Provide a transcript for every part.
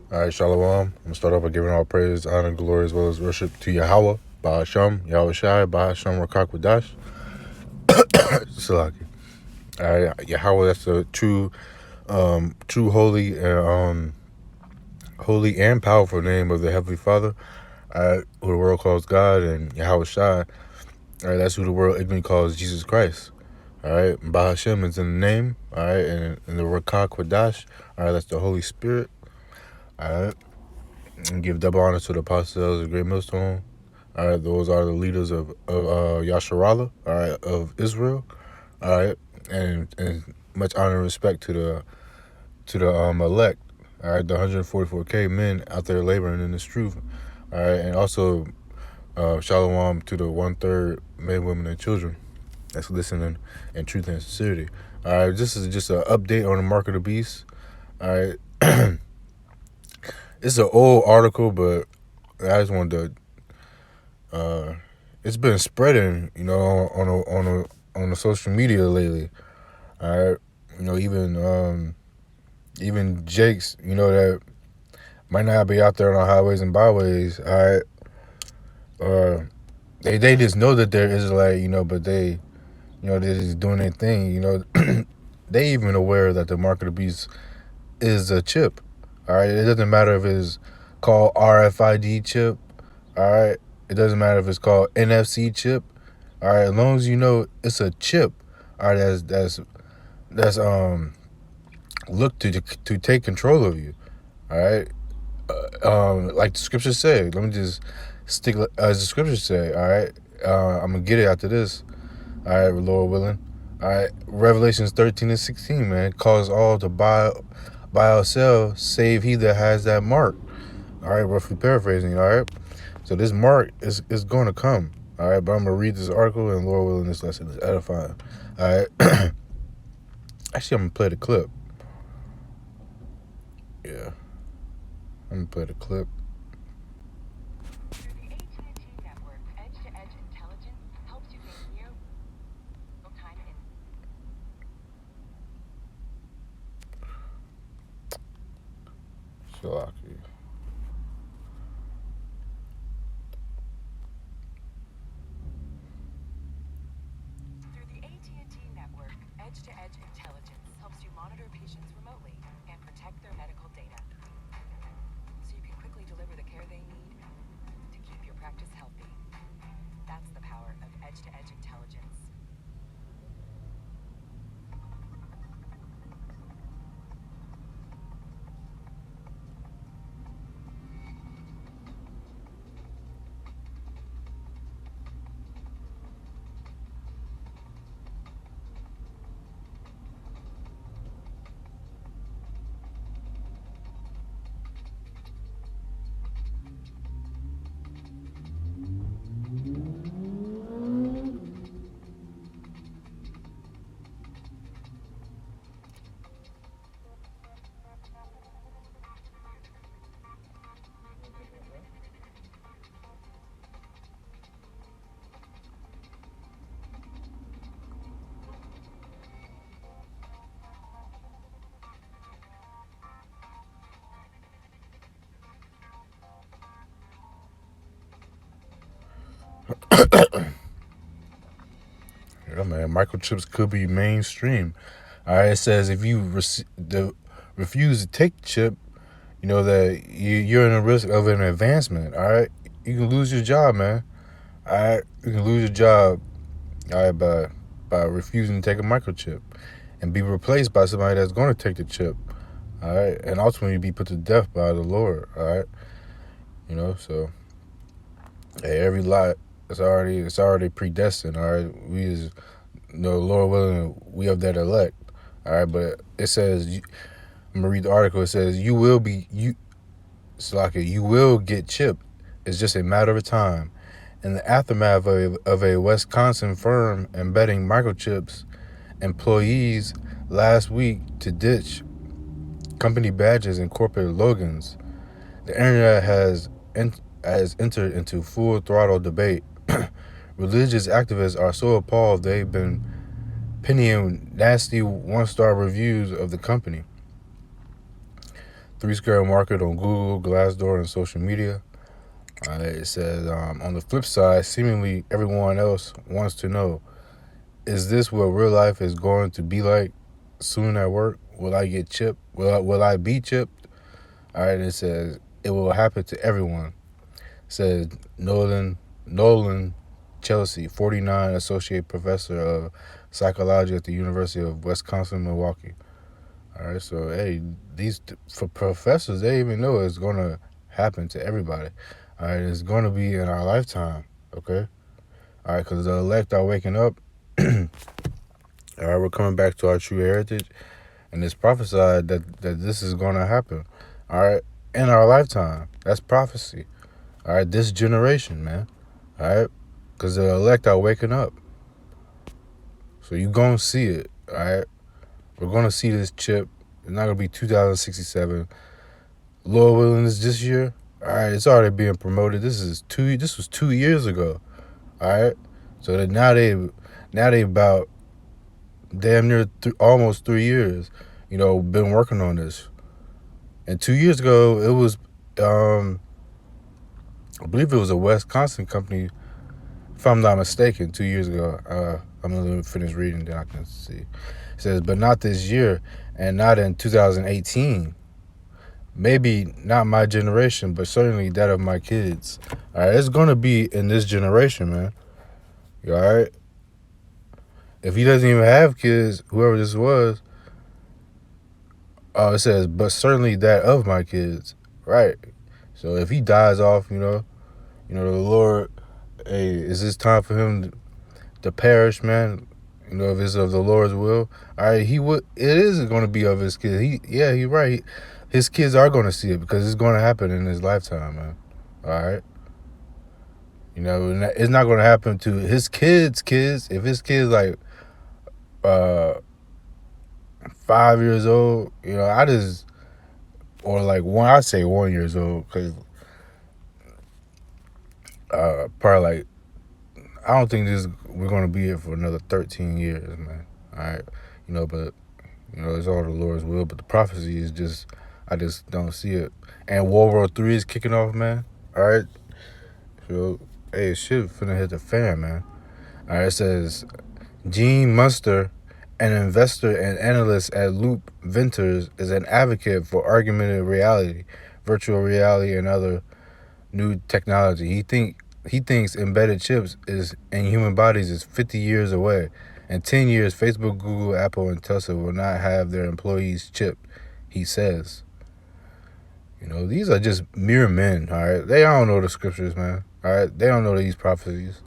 All right, Shalom. I'm going to start off by giving all praise, honor, glory, as well as worship to Yahweh, Bahasham, Yahweh Shai, Bahasham, Rakak Wadash, Salaki. All right, Yahweh, that's the true holy and powerful name of the Heavenly Father, all right, who the world calls God, and Yahweh Shai, all right, that's who the world ignorantly calls Jesus Christ. All right, Bahasham is in the name, all right, and the Rakak Wadash, all right, that's the Holy Spirit, all right, and give double honor to the apostles of the Great Millstone. All right, those are the leaders of Yasharallah, all right, of Israel, all right, and much honor and respect to the elect, all right, the 144K men out there laboring in this truth, all right, and also shalom to the 1/3 men, women, and children that's listening in truth and sincerity. All right, this is just an update on the mark of the beast. All right, it's an old article, but I just wanted to. It's been spreading, on the social media lately. All right, even Jakes, that might not be out there on our highways and byways. All right, they just know that they're Israelite, but they're just doing their thing. They even aware that the mark of the beast is a chip. All right, it doesn't matter if it's called RFID chip. All right, it doesn't matter if it's called NFC chip. All right, as long as you know it's a chip. All right, that's look to take control of you. All right, like the scriptures say. Let me just stick as the scriptures say. All right, I'm gonna get it after this. All right, Lord willing. All right, Revelations 13:16, man, cause all to buy or sell, save he that has that mark. All right, roughly paraphrasing. All right, so this mark is going to come. All right, but I'm gonna read this article, and Lord willing, this lesson is edifying. All right, actually, I'm gonna play the clip. Yeah, I'm gonna play the clip. Through the AT&T network, edge-to-edge intelligence helps you gain real-time Shalaki. Through the AT&T network, edge-to-edge intelligence helps you monitor patients remotely and protect their medical data, so you can quickly deliver the care they need to keep your practice healthy. That's the power of edge-to-edge intelligence. Yeah, man, microchips could be mainstream. All right, it says if you refuse to take the chip, that you're in a risk of an advancement. All right, you can lose your job, man. All right, you can lose your job. All right, by refusing to take a microchip, and be replaced by somebody that's going to take the chip. All right, and ultimately be put to death by the Lord. All right, so hey, every lot it's already predestined. All right, we is Lord willing, we have that elect. All right, but it says I'm gonna read the article. It says you will get chipped. It's just a matter of time. In the aftermath of a Wisconsin firm embedding microchips employees last week to ditch company badges and corporate logos, the internet has entered into full throttle debate. Religious activists are so appalled they've been penning nasty one-star reviews of the company. Three Square Market on Google, Glassdoor, and social media. It says, on the flip side, seemingly everyone else wants to know, is this what real life is going to be like soon at work? Will I get chipped? Will I be chipped? All right, it says, it will happen to everyone. It says, Nolan Chelsea, 49, associate professor of psychology at the University of Wisconsin, Milwaukee. All right, so hey, for professors, they even know it's gonna happen to everybody. All right, it's gonna be in our lifetime. Okay, all right, because the elect are waking up. All right, we're coming back to our true heritage, and it's prophesied that this is gonna happen. All right, in our lifetime, that's prophecy. All right, this generation, man. All right, because the elect are waking up, so you gonna see it. All right, we're gonna see this chip. It's not gonna be 2067. Lord willing, this year. All right, it's already being promoted. This was 2 years ago. All right, so that now they about damn near almost 3 years. Been working on this. And 2 years ago, it was, I believe it was a Wisconsin company, if I'm not mistaken. 2 years ago, I'm gonna finish reading, then I can see. It says, but not this year, and not in 2018. Maybe not my generation, but certainly that of my kids. All right, it's gonna be in this generation, man. You all right? If he doesn't even have kids, whoever this was, it says, but certainly that of my kids, right? So if he dies off, the Lord, hey, is this time for him to perish, man? If it's of the Lord's will, all right, he would. It is going to be of his kids. He's right. His kids are going to see it because it's going to happen in his lifetime, man. All right. It's not going to happen to his kids' kids. If his kids like 5 years old, or like I say 1 years old, because probably like, I don't think we're going to be here for another 13 years, man. All right. But it's all the Lord's will. But the prophecy is just, I just don't see it. And World War III is kicking off, man. All right. So, hey, shit finna hit the fan, man. All right, it says, Gene Munster, an investor and analyst at Loop Ventures, is an advocate for augmented reality, virtual reality, and other new technology. He thinks embedded chips in human bodies is 50 years away. In 10 years, Facebook, Google, Apple, and Tesla will not have their employees chipped, he says. These are just mere men, all right? They don't know the scriptures, man, all right? They don't know these prophecies,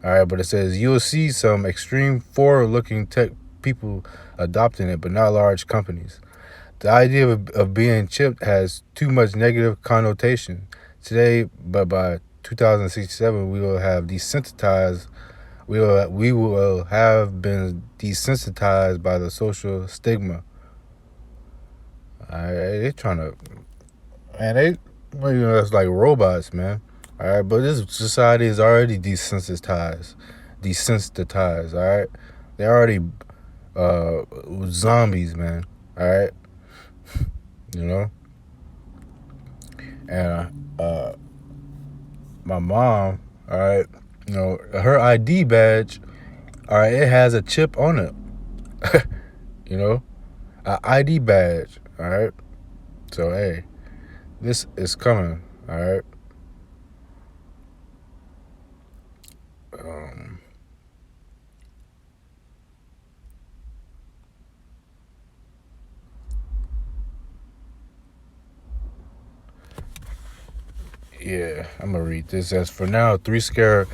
all right? But it says, you'll see some extreme forward-looking tech people adopting it, but not large companies. The idea of being chipped has too much negative connotation today, but by 2067, we will have desensitized. We will have been desensitized by the social stigma. All right, they trying to, man. It's like robots, man. All right, but this society is already desensitized. All right, they're already zombies, man. All right, and my mom, all right, her ID badge, all right, it has a chip on it. A ID badge, all right. So hey, this is coming, all right. Yeah, I'm gonna read this. As for now, three square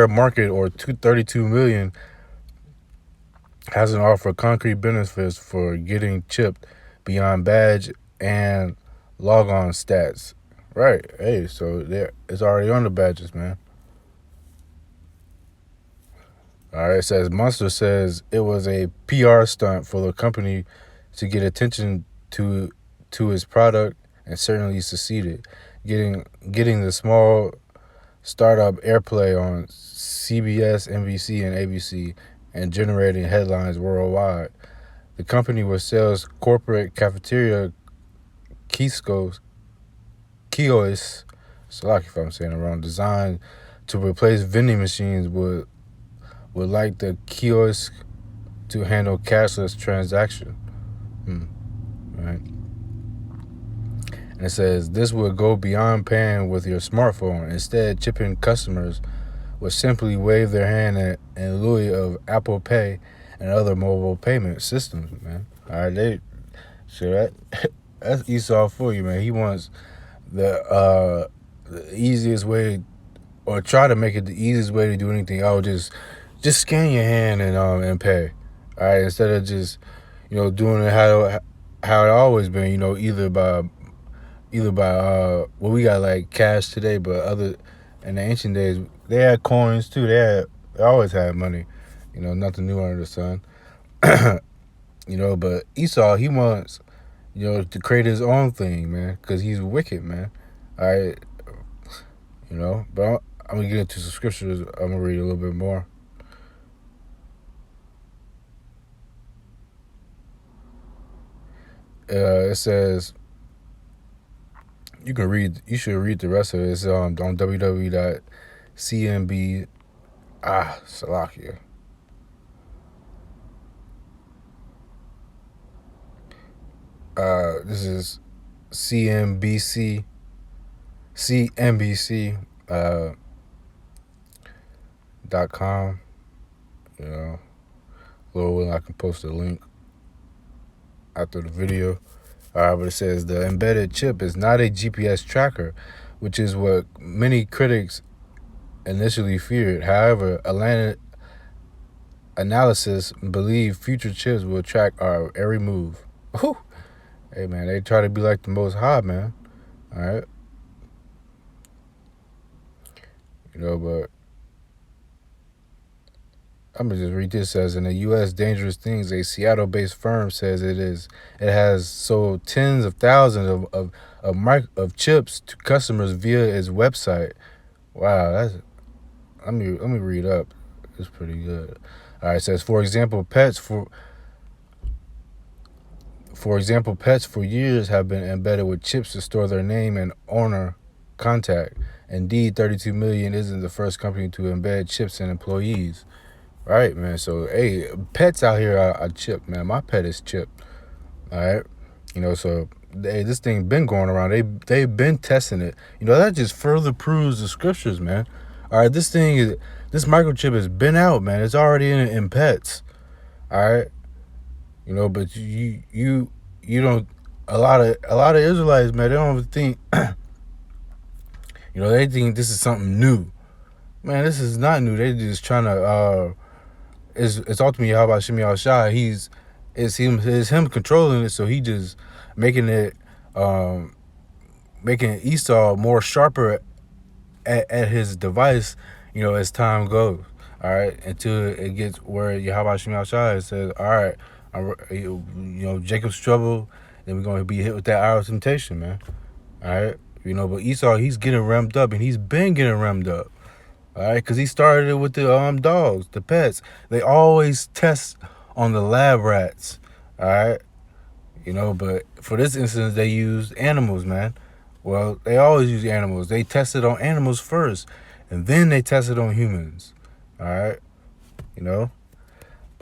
market, or 232 million, hasn't offered concrete benefits for getting chipped beyond badge and logon stats. Right. Hey, so it's already on the badges, man. All right. It says Monster says it was a PR stunt for the company to get attention to his product, and certainly succeeded, getting the small startup airplay on CBS, NBC, and ABC, and generating headlines worldwide. The company will sell corporate cafeteria kiosks, Salaki if I'm saying it wrong, designed to replace vending machines would like the kiosk to handle cashless transaction. Right? And it says this would go beyond paying with your smartphone. Instead, chipping customers would simply wave their hand in lieu of Apple Pay and other mobile payment systems, man. All right, that's Esau for you, man. He wants the easiest way, or try to make it the easiest way to do anything. Oh, just scan your hand and pay. All right, instead of just doing it how it always been. Either by well, we got like cash today, but other in the ancient days they had coins too. They always had money. Nothing new under the sun. But Esau, he wants to create his own thing, man, because he's wicked, man. All right, but I'm gonna get into some scriptures. I'm gonna read a little bit more. It says you should read the rest of it. It's on www.cnb Salakia. This is CNBC .com. Lord willing, I can post a link after the video. But it says the embedded chip is not a GPS tracker, which is what many critics initially feared. However, analysis believe future chips will track our every move. Whew. Hey, man, they try to be like the Most High, man. All right. But I'm going to just read this. Says in the U.S. Dangerous Things, a Seattle-based firm says it has sold tens of thousands of chips to customers via its website. Wow, let me read up. It's pretty good. All right, it says, for example, pets for years have been embedded with chips to store their name and owner contact. Indeed, 32 Million isn't the first company to embed chips in employees. Right, man. So, hey, pets out here are chipped, man. My pet is chipped. All right. So, hey, this thing been going around. They've been testing it. That just further proves the scriptures, man. All right, this microchip has been out, man. It's already in pets. All right. But you don't. A lot of Israelites, man, they don't think. They think this is something new. Man, this is not new. They just trying to. It's ultimately how about Shemi Al-Shai. It's him controlling it, so he just making Esau more sharper at his device, as time goes. All right, until it gets where Yahweh Shemi Al-Shai says, all right, Jacob's trouble, then we're gonna be hit with that hour of temptation, man. All right, but Esau, he's getting ramped up, and he's been getting ramped up. All right, because he started it with the dogs, the pets. They always test on the lab rats. All right, but for this instance, they used animals, man. Well, they always use animals. They tested on animals first, and then they tested on humans. All right,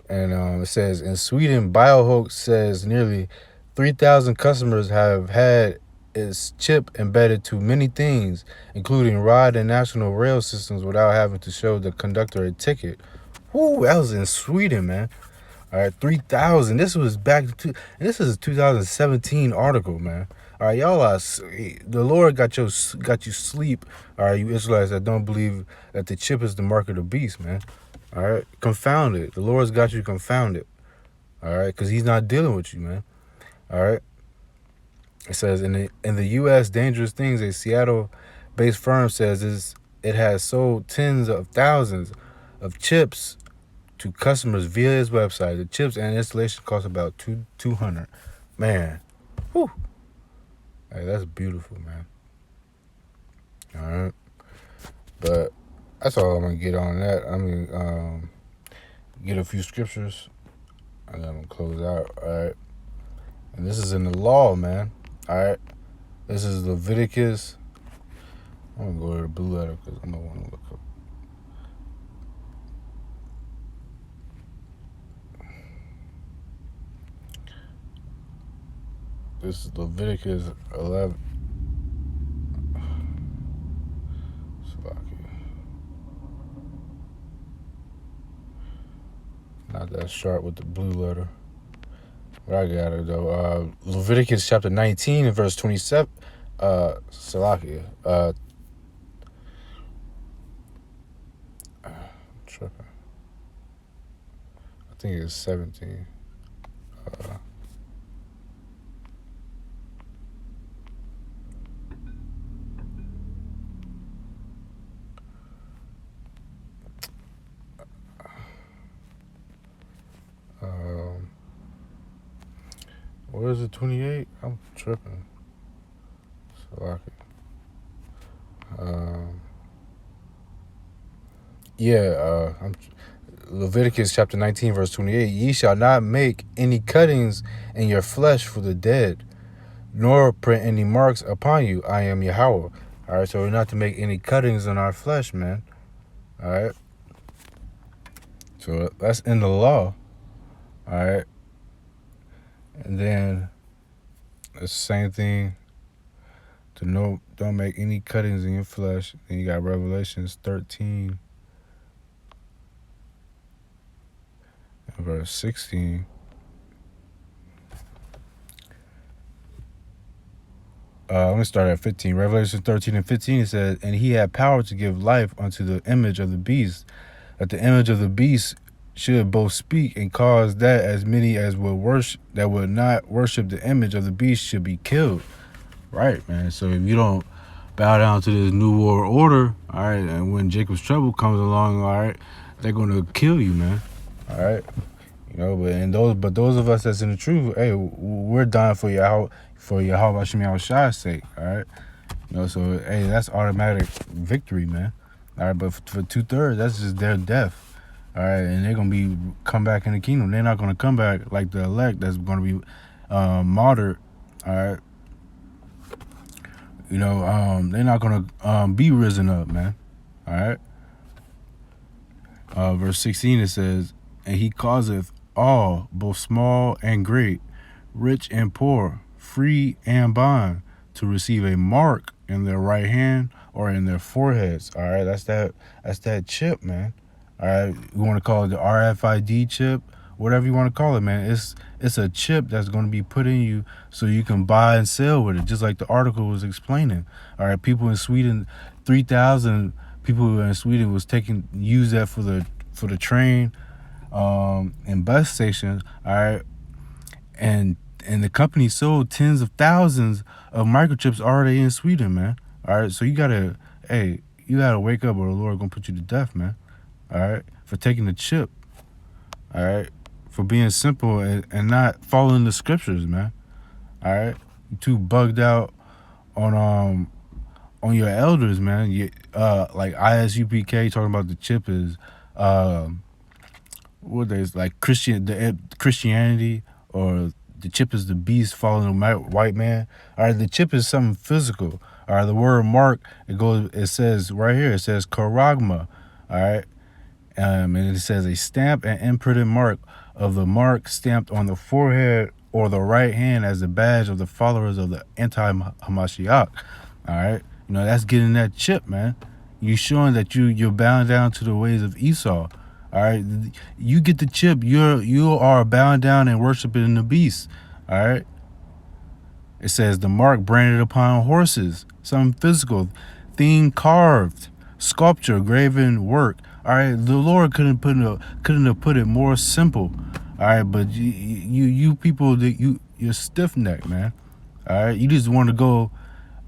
and it says in Sweden, BioHoax says nearly 3,000 customers have had its chip embedded to many things, including rod and national rail systems, without having to show the conductor a ticket. Whoo, that was in Sweden, man. All right, 3,000. This was and this is a 2017 article, man. All right, y'all the Lord got you sleep. All right, you Israelites that don't believe that the chip is the mark of the beast, man. All right, confounded. The Lord's got you confounded. All right, because he's not dealing with you, man. All right. It says in the U.S. Dangerous Things, a Seattle-based firm says it has sold tens of thousands of chips to customers via its website. The chips and installation cost about $200. Man, whew. Hey, that's beautiful, man. All right, but that's all I'm gonna get on that. I'm gonna get a few scriptures, and then I'm gonna close out. All right, and this is in the law, man. All right, This is Leviticus. I'm gonna go to the blue letter because I'm gonna want to look up. This is Leviticus 11. Not that sharp with the blue letter. But I got it though. Leviticus chapter 19 and verse 27. Salakia. Tripping. I think it's 17. What is it, 28? I'm tripping. Salakia. Leviticus chapter 19, verse 28. Ye shall not make any cuttings in your flesh for the dead, nor print any marks upon you. I am Yahweh. All right, so we're not to make any cuttings in our flesh, man. All right. So that's in the law. All right. And then it's the same thing. Don't make any cuttings in your flesh. Then you got Revelations 13, verse 16. Let me start at 15. Revelation 13 and 15, it says, and he had power to give life unto the image of the beast, that the image of the beast should both speak and cause that as many as would not worship the image of the beast should be killed. Right, man. So if you don't bow down to this new world order, all right, and when Jacob's trouble comes along, all right, they're gonna kill you, man. All right. But those of us that's in the truth, hey, we're dying for Yahweh Hashem Shai's sake, all right. So hey, that's automatic victory, man. All right, but for 2/3, that's just their death, all right, and they're gonna come back in the kingdom. They're not gonna come back like the elect that's gonna be martyred, all right. They're not gonna be risen up, man. All right. Verse 16 it says, and he causeth all, both small and great, rich and poor, free and bond, to receive a mark in their right hand or in their foreheads. All right, that's that chip, man. All right, you want to call it the RFID chip, whatever you want to call it, man. It's a chip that's going to be put in you so you can buy and sell with it, just like the article was explaining. All right, people in Sweden, 3,000 people in Sweden was use that for the train and bus stations. All right, and the company sold tens of thousands of microchips already in Sweden, man. All right, so you gotta wake up, or the Lord gonna put you to death, man. All right, for taking the chip. All right, for being simple and not following the scriptures, man. All right, you too bugged out on your elders, man. Like ISUPK talking about the chip is like Christianity, or the chip is the beast following the white man. All right, the chip is something physical. All right, the word mark, it says right here, it says karagma. All right, and it says a stamp and imprinted mark of the mark stamped on the forehead or the right hand as a badge of the followers of the anti-Hamashiach. All right, that's getting that chip, man. You showing that you're bound down to the ways of Esau. All right, you get the chip. You are bound down and worshiping the beast. All right. It says the mark branded upon horses, something physical, thing carved, sculpture, graven work. All right, the Lord couldn't have put it more simple. All right, but you people, you're stiff necked, man. All right, you just want to go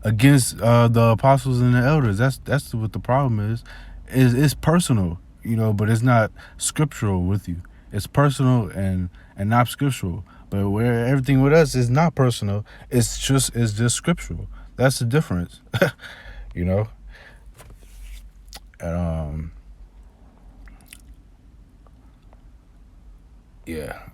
against the apostles and the elders. That's what the problem is. It's personal, but it's not scriptural with you. It's personal and not scriptural. But where everything with us is not personal, it's just scriptural. That's the difference, And yeah.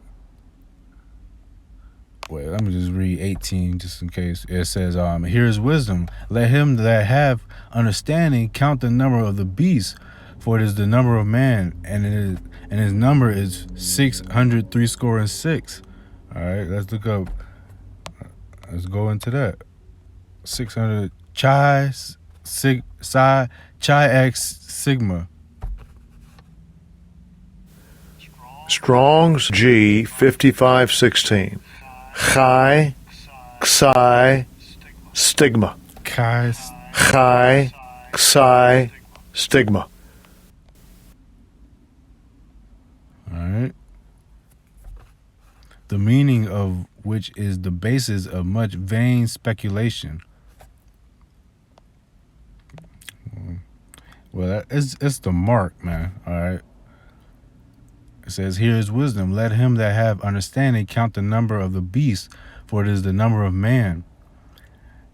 Wait, let me just read 18 just in case. It says, here is wisdom. Let him that have understanding count the number of the beast, for it is the number of man, and his number is 600 score and six. All right, let's look up. Let's go into that. 600 chi x sigma. Strong's G 5516. Chi, Xi, stigma. Chi. Chi, Xi, stigma. All right. The meaning of which is the basis of much vain speculation. Well, it's the mark, man. All right. It says, here is wisdom. Let him that have understanding count the number of the beast, for it is the number of man.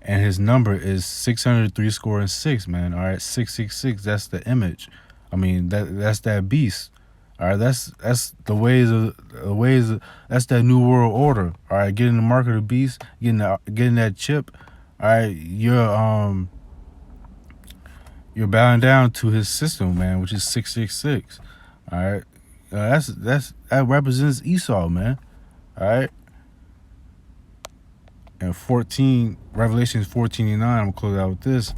And his number is 603 score and six, man. All right, 666. That's the image. I mean, that's that beast. All right, that's the ways of that's that new world order. All right, getting the mark of the beast, getting that chip. All right, you're bowing down to his system, man, which is 666. All right. That represents Esau, man. All right. And Revelations 14:9, I'm gonna close out with this.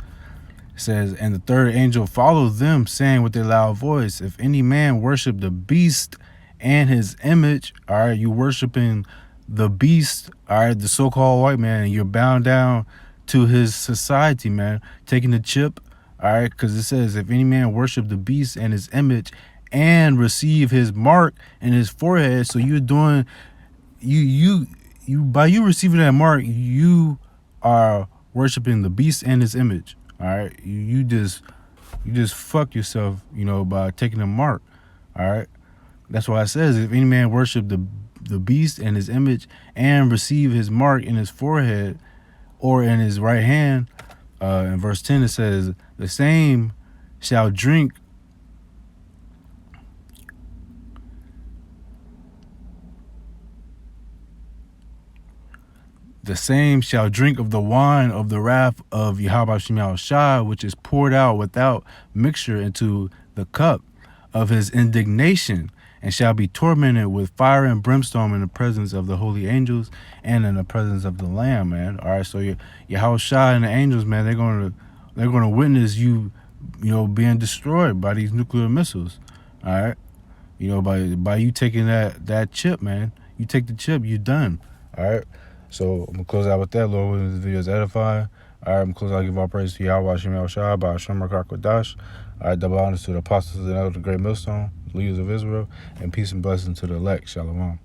It says, and the third angel followed them, saying with a loud voice, if any man worship the beast and his image, all right, you worshiping the beast, all right, the so-called white man, and you're bound down to his society, man, taking the chip, all right, because it says, if any man worship the beast and his image and receive his mark in his forehead. So you're doing, you by you receiving that mark, you are worshiping the beast and his image. All right, you just fuck yourself, by taking the mark. All right, that's why it says, if any man worship the beast and his image and receive his mark in his forehead or in his right hand. In verse 10 it says, the same shall drink of the wine of the wrath of Yahweh Shem Yahushua, which is poured out without mixture into the cup of his indignation, and shall be tormented with fire and brimstone in the presence of the holy angels and in the presence of the Lamb, man. All right, so Yahushua and the angels, man, they're gonna witness you, being destroyed by these nuclear missiles. All right, by you taking that chip, man. You take the chip, you're done. All right. So I'm gonna close out with that. Lord, this video is edifying. All right, I'm gonna close out. Give all praise to Yahweh Shem Yahushua by Hashem Rakakwadash. All right, double honors to the apostles and elders of the great millstone, leaders of Israel, and peace and blessing to the elect. Shalom.